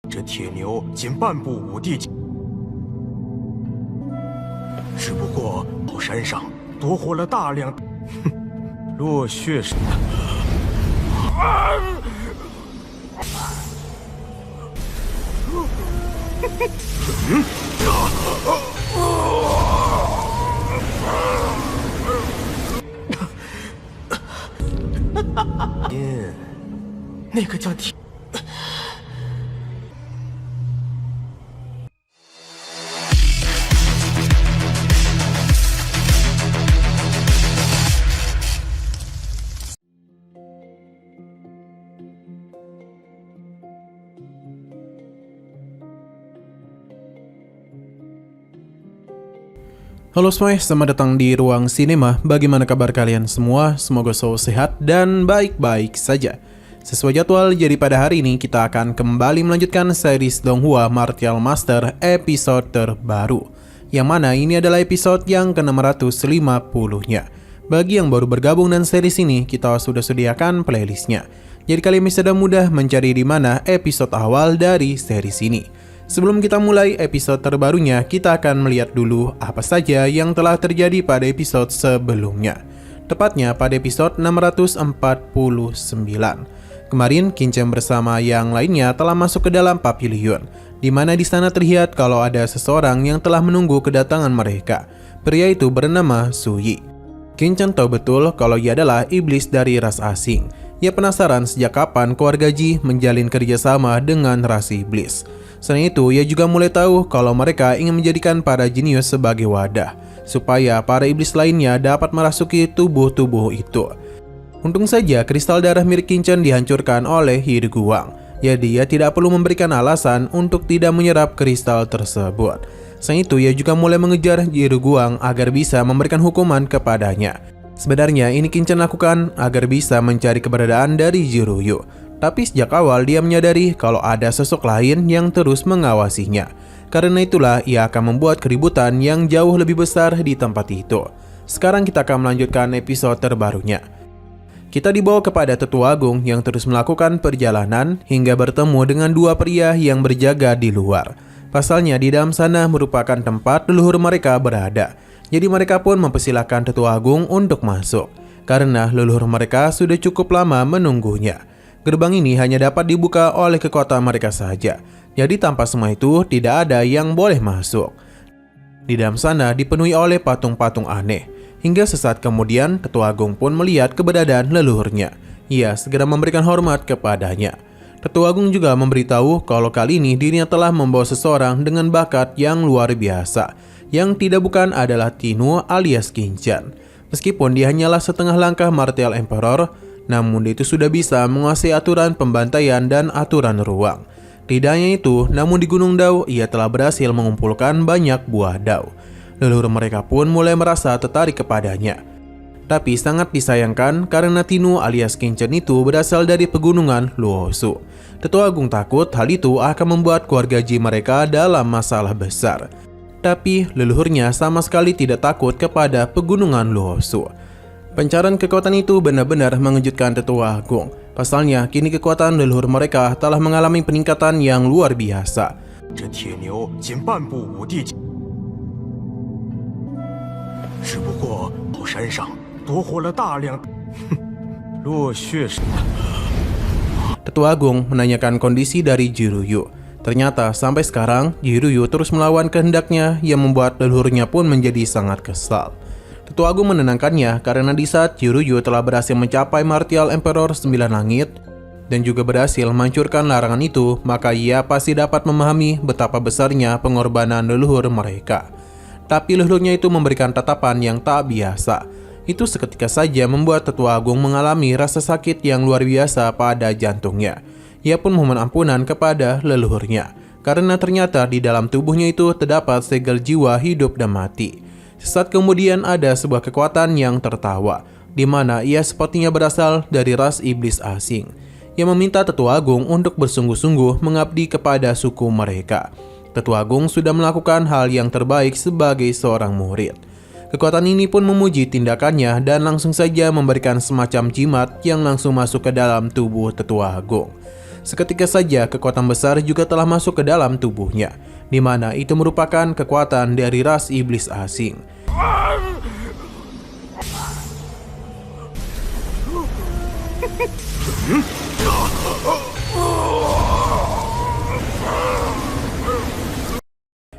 这铁牛仅半步武帝境，只不过后山上夺获了大量，落血时。那个叫铁。Halo semuanya, selamat datang di Ruang Sinema. Bagaimana kabar kalian semua? Semoga selalu sehat dan baik-baik saja. Sesuai jadwal, jadi pada hari ini kita akan kembali melanjutkan series Donghua Martial Master episode terbaru, yang mana ini adalah episode yang ke-650-nya. Bagi yang baru bergabung dengan series ini, kita sudah sediakan playlistnya. Jadi kalian bisa mudah mencari di mana episode awal dari series ini. Sebelum kita mulai episode terbarunya, kita akan melihat dulu apa saja yang telah terjadi pada episode sebelumnya. Tepatnya pada episode 649. Kemarin, Qinchan bersama yang lainnya telah masuk ke dalam pavilion, di mana di sana terlihat kalau ada seseorang yang telah menunggu kedatangan mereka. Pria itu bernama Su Yi. Qinchan tahu betul kalau ia adalah iblis dari ras asing. Ia penasaran sejak kapan keluarga Ji menjalin kerjasama dengan ras iblis. Selain itu, ia juga mulai tahu kalau mereka ingin menjadikan para jenius sebagai wadah, supaya para iblis lainnya dapat merasuki tubuh-tubuh itu. Untung saja kristal darah milik Qinchan dihancurkan oleh Yi Guang. Jadi ia tidak perlu memberikan alasan untuk tidak menyerap kristal tersebut. Selain itu, ia juga mulai mengejar Yi Guang agar bisa memberikan hukuman kepadanya. Sebenarnya ini Qinchan lakukan agar bisa mencari keberadaan dari Jiruyu. Tapi sejak awal dia menyadari kalau ada sosok lain yang terus mengawasinya. Karena itulah ia akan membuat keributan yang jauh lebih besar di tempat itu. Sekarang kita akan melanjutkan episode terbarunya. Kita dibawa kepada Tetua Agung yang terus melakukan perjalanan hingga bertemu dengan dua pria yang berjaga di luar. Pasalnya di dalam sana merupakan tempat leluhur mereka berada. Jadi mereka pun mempersilahkan Tetua Agung untuk masuk. Karena leluhur mereka sudah cukup lama menunggunya. Gerbang ini hanya dapat dibuka oleh kekuatan mereka saja. Jadi tanpa semua itu tidak ada yang boleh masuk. Di dalam sana dipenuhi oleh patung-patung aneh. Hingga sesaat kemudian Tetua Agung pun melihat keberadaan leluhurnya. Ia segera memberikan hormat kepadanya. Tetua Agung juga memberitahu kalau kali ini dirinya telah membawa seseorang dengan bakat yang luar biasa. Yang tidak bukan adalah Tinu alias Qinchan. Meskipun dia hanyalah setengah langkah Martial Emperor, namun dia itu sudah bisa menguasai aturan pembantaian dan aturan ruang. Tidak hanya itu, namun di Gunung Dao ia telah berhasil mengumpulkan banyak buah Dao. Leluhur mereka pun mulai merasa tertarik kepadanya. Tapi sangat disayangkan karena Tinu alias Qinchan itu berasal dari pegunungan Luosu. Tetua Agung takut hal itu akan membuat keluarga Ji mereka dalam masalah besar. Tapi leluhurnya sama sekali tidak takut kepada pegunungan Luosu. Pencarian kekuatan itu benar-benar mengejutkan Tetua Agung. Pasalnya, kini kekuatan leluhur mereka telah mengalami peningkatan yang luar biasa. Tetua Agung menanyakan kondisi dari Jiruyu. Ternyata sampai sekarang, Jiruyu terus melawan kehendaknya yang membuat leluhurnya pun menjadi sangat kesal. Tetua Agung menenangkannya karena di saat Jiruyu telah berhasil mencapai Martial Emperor 9 Langit dan juga berhasil menghancurkan larangan itu, maka ia pasti dapat memahami betapa besarnya pengorbanan leluhur mereka. Tapi leluhurnya itu memberikan tatapan yang tak biasa. Itu seketika saja membuat Tetua Agung mengalami rasa sakit yang luar biasa pada jantungnya. Ia pun memohon ampunan kepada leluhurnya karena ternyata di dalam tubuhnya itu terdapat segel jiwa hidup dan mati. Sesaat kemudian ada sebuah kekuatan yang tertawa, di mana ia sepertinya berasal dari ras iblis asing, yang meminta Tetua Agung untuk bersungguh-sungguh mengabdi kepada suku mereka. Tetua Agung sudah melakukan hal yang terbaik sebagai seorang murid. Kekuatan ini pun memuji tindakannya dan langsung saja memberikan semacam jimat yang langsung masuk ke dalam tubuh Tetua Agung. Seketika saja kekuatan besar juga telah masuk ke dalam tubuhnya, di mana itu merupakan kekuatan dari ras iblis asing.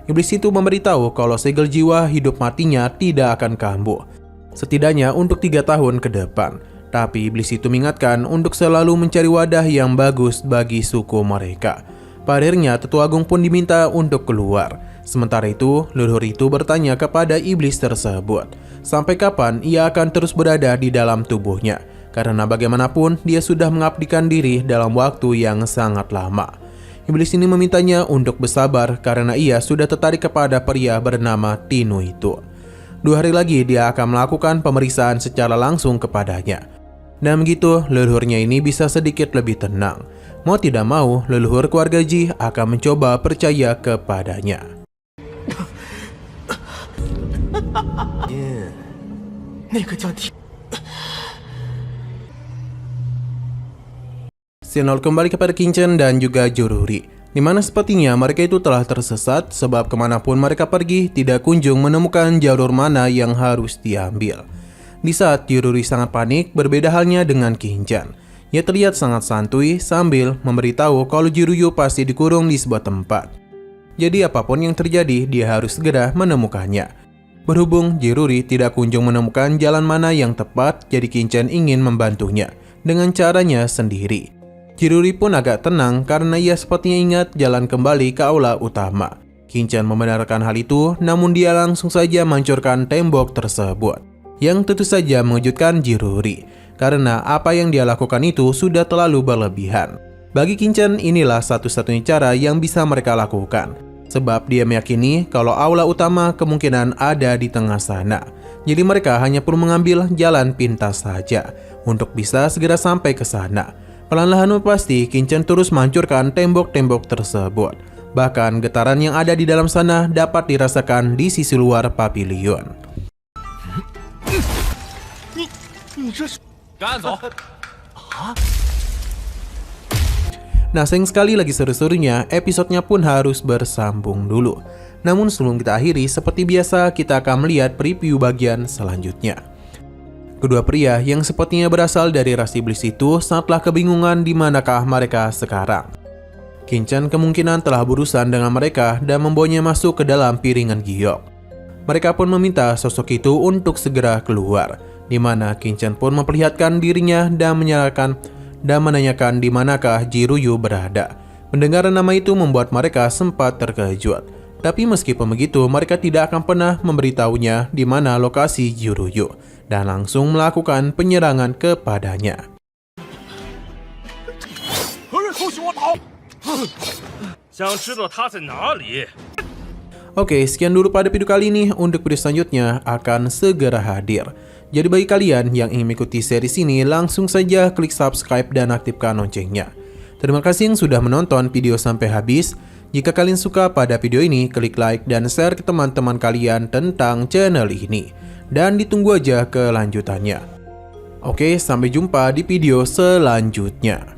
Iblis itu memberitahu kalau segel jiwa hidup matinya tidak akan kambuh, setidaknya untuk 3 tahun ke depan. Tapi iblis itu mengingatkan untuk selalu mencari wadah yang bagus bagi suku mereka. Pada akhirnya Tetua Agung pun diminta untuk keluar. Sementara itu, leluhur itu bertanya kepada iblis tersebut, sampai kapan ia akan terus berada di dalam tubuhnya, karena bagaimanapun dia sudah mengabdikan diri dalam waktu yang sangat lama. Iblis ini memintanya untuk bersabar karena ia sudah tertarik kepada pria bernama Tinu itu. 2 hari lagi dia akan melakukan pemeriksaan secara langsung kepadanya. Dan begitu leluhurnya ini bisa sedikit lebih tenang. Mau tidak mau, leluhur keluarga Ji akan mencoba percaya kepadanya. Xenol kembali kepada Qingchen dan juga Jururi, di mana sepertinya mereka itu telah tersesat sebab kemanapun mereka pergi tidak kunjung menemukan jalur mana yang harus diambil. Di saat Jururi sangat panik, berbeda halnya dengan Qingchen. Ia terlihat sangat santuy sambil memberitahu kalau Jiruyu pasti dikurung di sebuah tempat. Jadi apapun yang terjadi, dia harus segera menemukannya. Berhubung Jiruri tidak kunjung menemukan jalan mana yang tepat, jadi Qingchen ingin membantunya dengan caranya sendiri. Jiruri pun agak tenang karena ia sepertinya ingat jalan kembali ke aula utama. Qingchen membenarkan hal itu, namun dia langsung saja menghancurkan tembok tersebut, yang tentu saja mengejutkan Jiruri, karena apa yang dia lakukan itu sudah terlalu berlebihan. Bagi Qingchen, inilah satu-satunya cara yang bisa mereka lakukan, sebab dia meyakini kalau aula utama kemungkinan ada di tengah sana. Jadi mereka hanya perlu mengambil jalan pintas saja untuk bisa segera sampai ke sana. Perlahan-lahan pasti Qingchen terus menghancurkan tembok-tembok tersebut. Bahkan getaran yang ada di dalam sana dapat dirasakan di sisi luar pavilion. Nah, sayang sekali lagi seru-serunya, episodenya pun harus bersambung dulu. Namun sebelum kita akhiri, seperti biasa kita akan melihat preview bagian selanjutnya. Kedua pria yang sepertinya berasal dari ras iblis itu sangatlah kebingungan di manakah mereka sekarang. Qingchen kemungkinan telah berurusan dengan mereka dan membawanya masuk ke dalam piringan giok. Mereka pun meminta sosok itu untuk segera keluar, di mana Qingchen pun memperlihatkan dirinya dan menanyakan di manakah Jiruyu berada. Mendengar nama itu membuat mereka sempat terkejut. Tapi meskipun begitu, mereka tidak akan pernah memberitahunya di mana lokasi Jiruyu dan langsung melakukan penyerangan kepadanya. Oke, sekian dulu pada video kali ini. Untuk video selanjutnya akan segera hadir. Jadi bagi kalian yang ingin mengikuti series ini, langsung saja klik subscribe dan aktifkan loncengnya. Terima kasih yang sudah menonton video sampai habis. Jika kalian suka pada video ini, klik like dan share ke teman-teman kalian tentang channel ini. Dan ditunggu aja kelanjutannya. Oke, sampai jumpa di video selanjutnya.